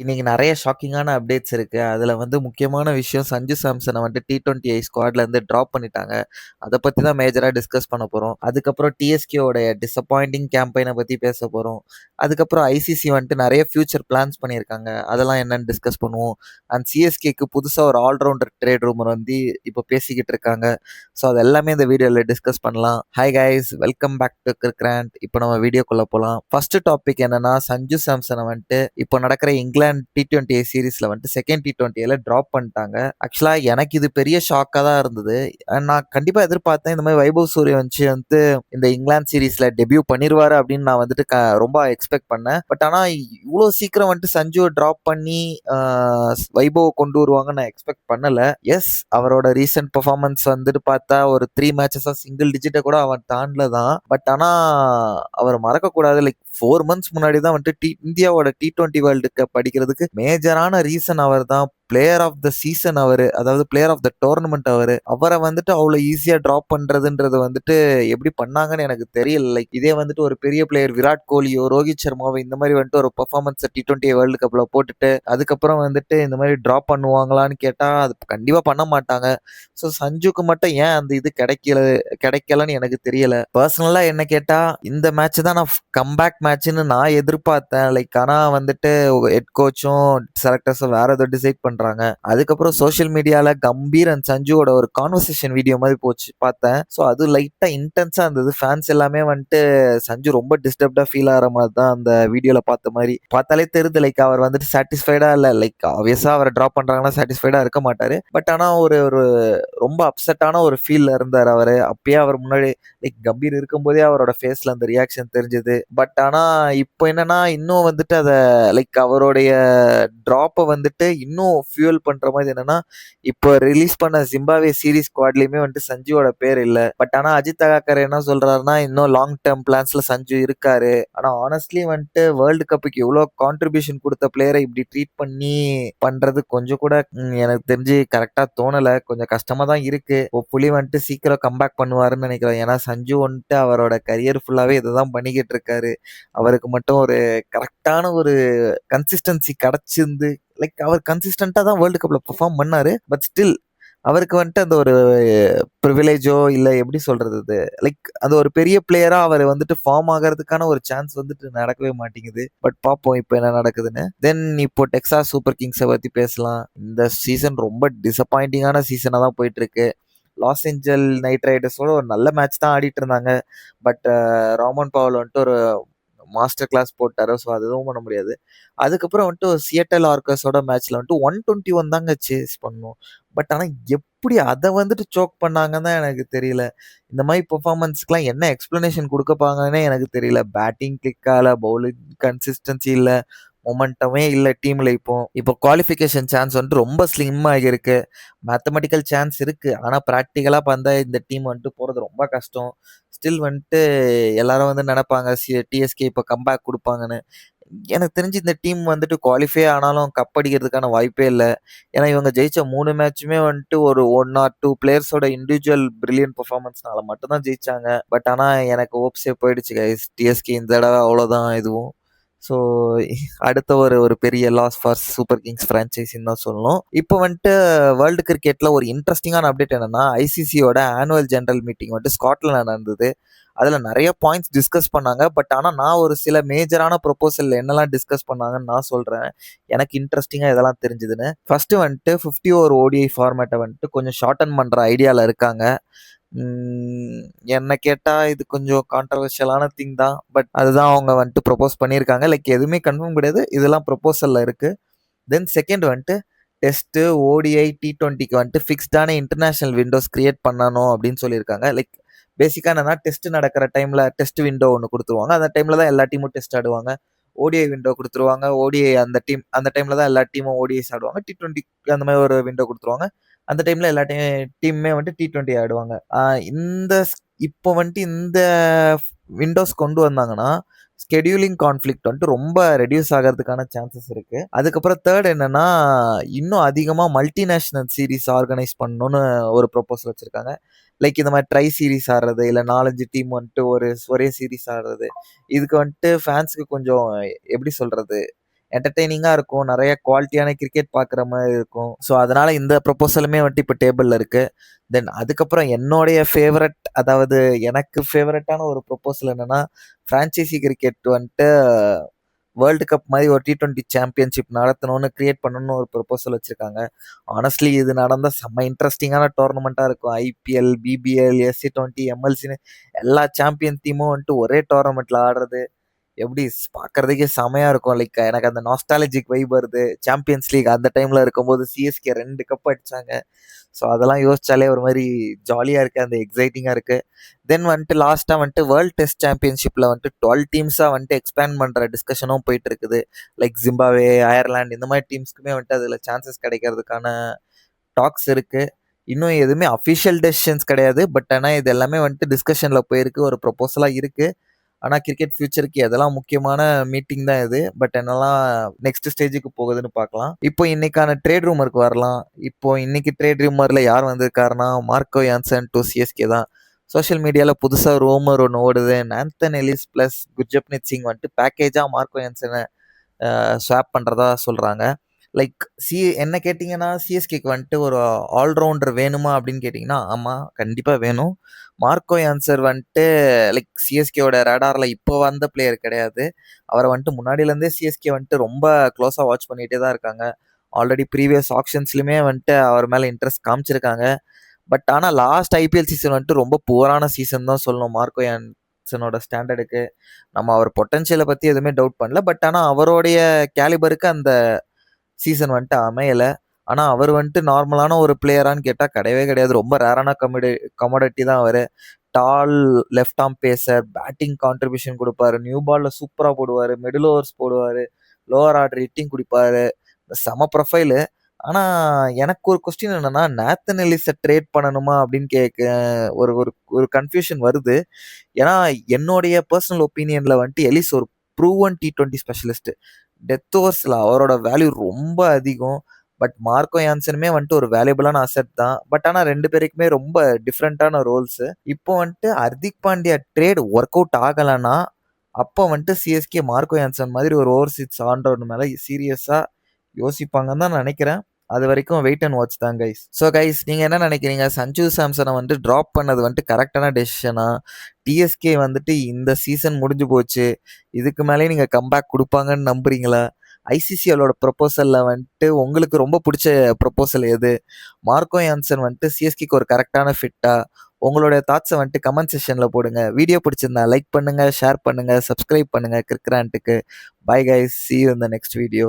இன்னைக்கு நெறைய ஷாக்கிங்கான அப்டேட்ஸ் இருக்கு. அதுல முக்கியமான விஷயம் சஞ்சு சாம்சன T20I ஸ்குவாட்லருந்து ட்ராப் பண்ணிட்டாங்க. அத பத்தி தான் மேஜரா டிஸ்கஸ் பண்ண போறோம். அதுக்கப்புறம் டிஎஸ்கே உடைய டிசப்பாயிண்டிங் கேம்பெயின பத்தி பேச போறோம். அதுக்கப்புறம் ஐசிசி நெறைய ஃபியூச்சர் பிளான்ஸ் பண்ணியிருக்காங்க. அதெல்லாம் என்னன்னு டிஸ்கஸ் பண்ணுவோம். அண்ட் சிஎஸ்கேக்கு புதுசா ஒரு ஆல்ரவுண்டர் ட்ரேட் ரூமர் இப்ப பேசிக்கிட்டு இருக்காங்க. ஸோ அது எல்லாமே இந்த வீடியோல டிஸ்கஸ் பண்ணலாம். Hi guys, welcome back to Cricrant. இப்போ நம்ம வீடியோக்குள்ள போலாம். ஃபர்ஸ்ட் டாபிக் என்னன்னா, சஞ்சு சாம்சனை இப்போ நடக்கிற இங்கிலாந்து T20 சீரீஸ்ல செகண்ட் T20ல டிராப் பண்ணிட்டாங்க. ஆக்சுவலா எனக்கு இது பெரிய ஷாக்கா தான் இருந்தது. நான் கண்டிப்பா எதிர்பார்த்தேன் இந்த மாதிரி வைபவ் சூரியவன்ஷி இந்த இங்கிலாந்து சீரீஸ்ல டெபியூ பண்ணிருவாரு அப்படின்னு நான் ரொம்ப எக்ஸ்பெக்ட் பண்ணேன். பட் ஆனா இவ்வளோ சீக்கிரம் சஞ்சுவை டிராப் பண்ணி வைபவ் கொண்டு வருவாங்கன்னு நான் எக்ஸ்பெக்ட் பண்ணல. எஸ், அவரோட ரீசெண்ட் பெர்ஃபார்மன்ஸ் பார்த்தா ஒரு 3 மேட்சஸா சிங்கிள் டிஜிட்டை கூட அவன் தாண்டல தான். பட் ஆனா அவர் மறக்க கூடாது, லைக் 4 மந்த்ஸ் முன்னாடி தான் இந்தியாவோட T20 வேர்ல்டு கப் அடிக்கிறதுக்கு மேஜரான ரீசன் அவர் தான். பிளேயர் ஆஃப் த சீசன் அவரு, அதாவது பிளேயர் ஆஃப் த டோர்னமெண்ட் அவரு. அவரை அவ்வளோ ஈஸியா டிராப் பண்றதுன்றது எப்படி பண்ணாங்கன்னு எனக்கு தெரியல. லைக் இதே ஒரு பெரிய பிளேயர் விராட் கோலியோ ரோஹித் சர்மாவோ இந்த மாதிரி ஒரு பெர்ஃபார்மன்ஸ் T20 வேர்ல்டு கப்ல போட்டுட்டு அதுக்கப்புறம் இந்த மாதிரி டிராப் பண்ணுவாங்களான்னு கேட்டா அது கண்டிப்பா பண்ண மாட்டாங்க. ஸோ சஞ்சுக்கு மட்டும் ஏன் அந்த இது கிடைக்கலன்னு எனக்கு தெரியல. பர்சனலா என்ன கேட்டா இந்த மேட்ச் தான் நான் கம்பேக் மேட்ச்னு நான் எதிர்பார்த்தேன். லைக் ஆனா ஹெட் கோச்சும் செலக்டர்ஸும் வேற ஏதோ டிசைட் பண்றாங்க. அதுக்கப்புறம் சோஷியல் மீடியால கம்பீர் அண்ட் சஞ்சுவோட ஒரு கான்வர்சேஷன் வீடியோ மாதிரி போச்சு பார்த்தேன். ஸோ அது லைட்டா இன்டென்ஸா இருந்தது. ஃபேன்ஸ் எல்லாமே சஞ்சு ரொம்ப டிஸ்டர்ப்டா ஃபீல் ஆகிற மாதிரி தான் அந்த வீடியோல பார்த்த மாதிரி பார்த்தாலே தெரியுது. லைக் அவர் சாட்டிஸ்ஃபைடா இல்ல. லைக் ஆப்வியஸா அவரை டிராப் பண்றாங்கன்னா சாட்டிஸ்ஃபைடா இருக்க மாட்டாரு. பட் ஆனா ஒரு ஒரு ரொம்ப அப்செட்டான ஒரு ஃபீல்ல இருந்தார் அவரு. அப்பயே அவர் முன்னாடி லைக் கம்பீர் இருக்கும்போதே அவரோட ஃபேஸ்ல அந்த ரியாக்ஷன் தெரிஞ்சது. பட் ஆனா இப்போ என்னன்னா இன்னும் அத லைக் அவருடைய டிராப்பை இன்னும் ஃபியூல் பண்ற மாதிரி என்னன்னா, இப்போ ரிலீஸ் பண்ண ஜிம்பாவே சீரிஸ் ஸ்குவாட்லயுமே சஞ்சுவோட பேர் இல்ல. பட் ஆனா அஜித் அகாக்கர் என்ன சொல்றாருன்னா, இன்னும் லாங் டேர்ம் பிளான்ஸ்ல சஞ்சு இருக்காரு. ஆனா ஆனஸ்ட்லி வேர்ல்டு கப்புக்கு இவ்வளவு கான்ட்ரிபியூஷன் கொடுத்த பிளேயரை இப்படி ட்ரீட் பண்ணி பண்றது கொஞ்சம் கூட எனக்கு தெரிஞ்சு கரெக்டா தோணல. கொஞ்சம் கஷ்டமா தான் இருக்கு. புலி சீக்கிரம் கம்பேக் பண்ணுவாருன்னு நினைக்கிறேன். ஏன்னா சஞ்சு அவரோட கரியர் ஃபுல்லாவே இதைதான் பண்ணிக்கிட்டு இருக்காரு. அவருக்கு மட்டும் ஒரு கரெக்டான ஒரு கன்சிஸ்டன்சி கிடைச்சிருந்து, லைக் அவர் கன்சிஸ்டண்டா தான் வேர்ல்டு கப்ல பெர்ஃபார்ம் பண்ணாரு. பட் ஸ்டில் அவருக்கு அந்த ஒரு ப்ரிவிலேஜோ இல்ல எப்படி சொல்றது, அது லைக் அது ஒரு பெரிய பிளேயரா அவர் ஃபார்ம் ஆகிறதுக்கான ஒரு சான்ஸ் நடக்கவே மாட்டேங்குது. பட் பார்ப்போம் இப்போ என்ன நடக்குதுன்னு. தென் இப்போ டெக்சாஸ் சூப்பர் கிங்ஸை பத்தி பேசலாம். இந்த சீசன் ரொம்ப டிசப்பாயிண்டிங்கான சீசனா தான் போயிட்டு இருக்கு. லாஸ் ஏஞ்சல் நைட் ரைடர்ஸோட ஒரு நல்ல மேட்ச் தான் ஆடிட்டு இருந்தாங்க. பட் ராமன் பவுல் ஒரு மாஸ்டர் கிளாஸ் போட்டாரு. ஸோ அதுவும் பண்ண முடியாது. அதுக்கப்புறம் சியட்டல் ஆர்கர்ஸோட மேட்ச்ல 121 தாங்க சேஸ் பண்ணோம். பட் ஆனா எப்படி அதை சோக் பண்ணாங்கன்னு தான் எனக்கு தெரியல. இந்த மாதிரி பெர்ஃபார்மன்ஸ்க்குலாம் என்ன எக்ஸ்பிளனேஷன் கொடுக்கப்பாங்கன்னே எனக்கு தெரியல. பேட்டிங் கிளிக் ஆகல, பவுலிங் கன்சிஸ்டன்சி இல்ல, மொமெண்டமே இல்ல டீம்ல. இப்போ குவாலிஃபிகேஷன் சான்ஸ் ரொம்ப ஸ்லிம் ஆகியிருக்கு. மேத்தமெட்டிக்கல் சான்ஸ் இருக்கு. ஆனா பிராக்டிக்கலா பார்த்தா இந்த டீம் போறது ரொம்ப கஷ்டம். ஸ்டில் எல்லாரும் நினைப்பாங்க டிஎஸ்கே இப்போ கம்பேக் கொடுப்பாங்கன்னு. எனக்கு தெரிஞ்சு இந்த டீம் குவாலிஃபை ஆனாலும் கப் அடிக்கிறதுக்கான வாய்ப்பே இல்லை. ஏன்னா இவங்க ஜெயிச்ச 3 மேட்சுமே ஒரு 1 ஆர் 2 பிளேயர்ஸோட இண்டிவிஜுவல் பிரில்லியன்ட் பெர்ஃபார்மன்ஸ்னால மட்டும்தான் ஜெயிச்சாங்க. பட் ஆனா எனக்கு ஹோப்ஸே போயிடுச்சு கைஸ். டிஎஸ்கே இந்த தடவை அவ்வளோதான் இதுவும். ஸோ அடுத்த ஒரு ஒரு பெரிய லாஸ் ஃபார் சூப்பர் கிங்ஸ் ஃப்ரான்ச்சைஸின்னு தான் சொல்லணும். இப்போ வேர்ல்டு கிரிக்கெட்ல ஒரு இன்ட்ரெஸ்டிங்கான அப்டேட் என்னன்னா, ஐசிசியோட ஆனுவல் ஜெனரல் மீட்டிங் ஸ்காட்லாந்து நடந்தது. அதுல நிறைய பாயிண்ட்ஸ் டிஸ்கஸ் பண்ணாங்க. பட் ஆனா நான் ஒரு சில மேஜரான ப்ரொபோசல் என்னெல்லாம் டிஸ்கஸ் பண்ணாங்கன்னு நான் சொல்றேன். எனக்கு இன்ட்ரெஸ்டிங்கா இதெல்லாம் தெரிஞ்சதுன்னு. ஃபர்ஸ்ட் 50 ஓவர் ஓடிஐ ஃபார்மேட்டை கொஞ்சம் ஷார்டன் பண்ற ஐடியால இருக்காங்க. என்ன கேட்டா இது கொஞ்சம் கான்ட்ரவர்ஷியலான திங் தான். பட் அதுதான் அவங்க ப்ரொபோஸ் பண்ணியிருக்காங்க. லைக் எதுவுமே கன்ஃபார்ம் கிடையாது, இதெல்லாம் ப்ரொபோசல்ல இருக்கு. தென் செகண்ட் டெஸ்ட், ஓடிஐ, T20க்கு ஃபிக்ஸ்டான இன்டர்நேஷனல் விண்டோஸ் கிரியேட் பண்ணணும் அப்படின்னு சொல்லியிருக்காங்க. லைக் பேசிக்கா என்னன்னா, டெஸ்ட் நடக்கிற டைம்ல டெஸ்ட் விண்டோ ஒன்று கொடுத்துருவாங்க. அந்த டைம்ல தான் எல்லா டீமும் டெஸ்ட் ஆடுவாங்க. ஓடிஐ விண்டோ கொடுத்துருவாங்க. ஓடிஐ அந்த டைம்ல தான் எல்லா டீமும் ஓடிஐஸ் ஆடுவாங்க. T20 அந்த மாதிரி ஒரு விண்டோ கொடுத்துருவாங்க. அந்த டைம்ல எல்லா டீமுமே T20 ஆடுவாங்க. இந்த இப்போ இந்த விண்டோஸ் கொண்டு வந்தாங்கன்னா ஸ்கெடியூலிங் கான்ஃப்ளிக்ட் ரொம்ப ரெடியூஸ் ஆகிறதுக்கான சான்சஸ் இருக்கு. அதுக்கப்புறம் தேர்ட் என்னன்னா, இன்னும் அதிகமா மல்டிநேஷனல் சீரிஸ் ஆர்கனைஸ் பண்ணணும்னு ஒரு ப்ரொபோசல் வச்சிருக்காங்க. லைக் இந்த மாதிரி ட்ரை சீரிஸ் ஆடுறது, இல்லை 4-5 டீம் ஒரே சீரிஸ் ஆடுறது. இதுக்கு ஃபேன்ஸுக்கு கொஞ்சம் எப்படி சொல்றது, என்டர்டெய்னிங்கா இருக்கும். நெறைய குவாலிட்டியான கிரிக்கெட் பார்க்குற மாரி இருக்கும். ஸோ, அதனால இந்த ப்ரொபோசலுமே வந்துட்டு இப்ப டேபிள்ல இருக்கு. தென் அதுக்கப்புறம் என்னுடைய ஃபேவரட் அதாவது எனக்கு ஃபேவரட்டான ஒரு ப்ரொபோசல் என்னன்னா, ஃப்ரான்சைசி கிரிக்கெட் வந்துட்டு வேர்ல்டு கப் மாரி ஒரு T20 சாம்பியன்ஷிப் நடத்தணும்னு கிரியேட் பண்ணணும்னு ஒரு ப்ரொபோசல் வச்சிருக்காங்க. ஹானஸ்ட்லி இது நடந்தா செம்ம இன்ட்ரஸ்டிங்கான டோர்னமெண்ட்டா இருக்கும். ஐபிஎல், பிபிஎல், எஸ்சி20, எம்எல்சின்னு எல்லா சாம்பியன் டீமும் வந்துட்டு ஒரே டோர்னமெண்ட்ல ஆடுறது. எப்படி பார்க்கறதுக்கே செமையா இருக்கும். லைக் எனக்கு அந்த நாஸ்டாலஜிக் வைப் வருது. சாம்பியன்ஸ் லீக் அந்த டைம்ல இருக்கும்போது சிஎஸ்கே 2 கப் அடிச்சாங்க. ஸோ அதெல்லாம் யோசிச்சாலே ஒரு மாரி ஜாலியா இருக்கு. அந்த எக்ஸைட்டிங்கா இருக்கு. தென் வந்துட்டு லாஸ்ட்டா வந்துட்டு வேர்ல்ட் டெஸ்ட் சாம்பியன்ஷிப்ல வந்துட்டு 12 டீம்ஸா வந்துட்டு எக்ஸ்பேண்ட் பண்ற டிஸ்கஷனும் போயிட்டு இருக்குது. லைக் ஜிம்பாப்வே, அயர்லாந்து இந்த மாரி டீம்ஸ்க்குமே வந்துட்டு அதுல சான்சஸ் கிடைக்கிறதுக்கான டாக்ஸ் இருக்கு. இன்னும் எதுவுமே அஃபிஷியல் டெசிஷன்ஸ் கிடையாது. பட் ஆனா இது எல்லாமே வந்துட்டு டிஸ்கஷன்ல போயிருக்கு. ஒரு ப்ரொபோசலா இருக்கு. ஆனா கிரிக்கெட் ஃபியூச்சருக்கு எதெல்லாம் முக்கியமான மீட்டிங் தான் இது. பட் என்னெல்லாம் நெக்ஸ்ட் ஸ்டேஜுக்கு போகுதுன்னு பார்க்கலாம். இப்போ இன்னைக்கான ட்ரேட் ரூமருக்கு வரலாம். இப்போ இன்னைக்கு ட்ரேட் ரூமர்ல யார் வந்திருக்காருன்னா, மார்க்கோ யான்சன் டூ சிஎஸ்கே தான். சோஷியல் மீடியால புதுசா ரூமர் ஒண்ணு ஓடுது. Nathan Ellis plus Gurjapneet Singh வந்துட்டு பேக்கேஜா மார்க்கோ யான்சன ஸ்வாப் பண்றதா சொல்றாங்க. லைக் என்ன கேட்டீங்கன்னா, சிஎஸ்கேக்கு வந்துட்டு ஒரு ஆல்ரவுண்டர் வேணுமா அப்படின்னு கேட்டீங்கன்னா, ஆமா கண்டிப்பா வேணும். மார்க்கோ யான்சர் வந்துட்டு லைக் சிஎஸ்கேவோட ரேடார்ல இப்போ வந்த பிளேயர் கிடையாது. அவரை வந்துட்டு முன்னாடியிலேருந்தே சிஎஸ்கே வந்துட்டு ரொம்ப க்ளோஸாக வாட்ச் பண்ணிகிட்டே தான் இருக்காங்க. ஆல்ரெடி ப்ரீவியஸ் ஆப்ஷன்ஸ்லையுமே வந்துட்டு அவர் மேலே இன்ட்ரெஸ்ட் காமிச்சிருக்காங்க. பட் ஆனால் லாஸ்ட் ஐபிஎல் சீசன் வந்துட்டு ரொம்ப புவரான சீசன் தான் சொல்லணும் மார்க்கோ யான்சனோட ஸ்டாண்டர்டுக்கு. நம்ம அவர் பொட்டன்ஷியலை பற்றி எதுவுமே டவுட் பண்ணல. பட் ஆனால் அவருடைய கேலிபருக்கு அந்த சீசன் வந்துட்டு அமையல. ஆனா அவர் வந்துட்டு நார்மலான ஒரு பிளேயரான்னு கேட்டா கிடையவே கிடையாது. ரொம்ப ரேரான கமோடிட்டி தான் அவரு. Tall left arm pacer, batting contribution குடுப்பாரு. நியூ பால்ல சூப்பரா போடுவாரு. மிடில் ஓவர்ஸ் போடுவாரு. லோவர் ஆர்டர் ஹிட்டிங் குடுப்பாரு. செம ப்ரொஃபைலு. ஆனா எனக்கு ஒரு கொஸ்டின் என்னன்னா, நாத்தன் எலிஸ ட்ரேட் பண்ணணுமா அப்படின்னு ஒரு ஒரு ஒரு கன்ஃப்யூஷன் வருது. ஏன்னா என்னுடைய பர்சனல் ஒப்பீனியன்ல வந்துட்டு எலிஸ் ஒரு ப்ரூவன் T20 ஸ்பெஷலிஸ்ட். டெத் ஓவர்ஸ்ல அவரோட வேல்யூ ரொம்ப அதிகம். பட் மார்க்கோ யான்சனுமே வந்துட்டு ஒரு வேல்யூபிளான அசெட் தான். பட் ஆனா 2 பேருக்குமே ரொம்ப டிஃப்ரெண்டான ரோல்ஸ். இப்போ வந்துட்டு Hardik Pandya trade work out ஆகலன்னா, அப்போ வந்துட்டு சிஎஸ்கே மார்க்கோ யான்சன் மாதிரி ஒரு ஓவர்சீஸ் ஆல்ரவுண்டர் மேல சீரியஸா யோசிப்பாங்கன்னு தான் நினைக்கிறேன். அது வரைக்கும் வெயிட் அண்ட் வாட்ச் தான் கைஸ். ஸோ கைஸ் நீங்க என்ன நினைக்கிறீங்க? சஞ்சு சாம்சனை வந்துட்டு ட்ராப் பண்ணது வந்துட்டு கரெக்டான டெசிஷனா? டிஎஸ்கே வந்துட்டு இந்த சீசன் முடிஞ்சு போச்சு. இதுக்கு மேலே நீங்க கம்பேக் கொடுப்பாங்கன்னு நம்புறீங்களா? ஐசிசிஎலோட ப்ரொபோசல்ல வந்துட்டு உங்களுக்கு ரொம்ப பிடிச்ச ப்ரொபோசல் எது? மார்க்கோ யான்சன் வந்துட்டு சிஎஸ்கேக்கு ஒரு கரெக்டான ஃபிட்டா? உங்களுடைய தாட்ஸை வந்துட்டு கமெண்ட் செக்ஷன்ல போடுங்க. வீடியோ பிடிச்சிருந்தா லைக் பண்ணுங்க, ஷேர் பண்ணுங்க, சப்ஸ்கிரைப் பண்ணுங்க கிரிக்ரான்ட்டுக்கு. Bye guys, see you in the next video.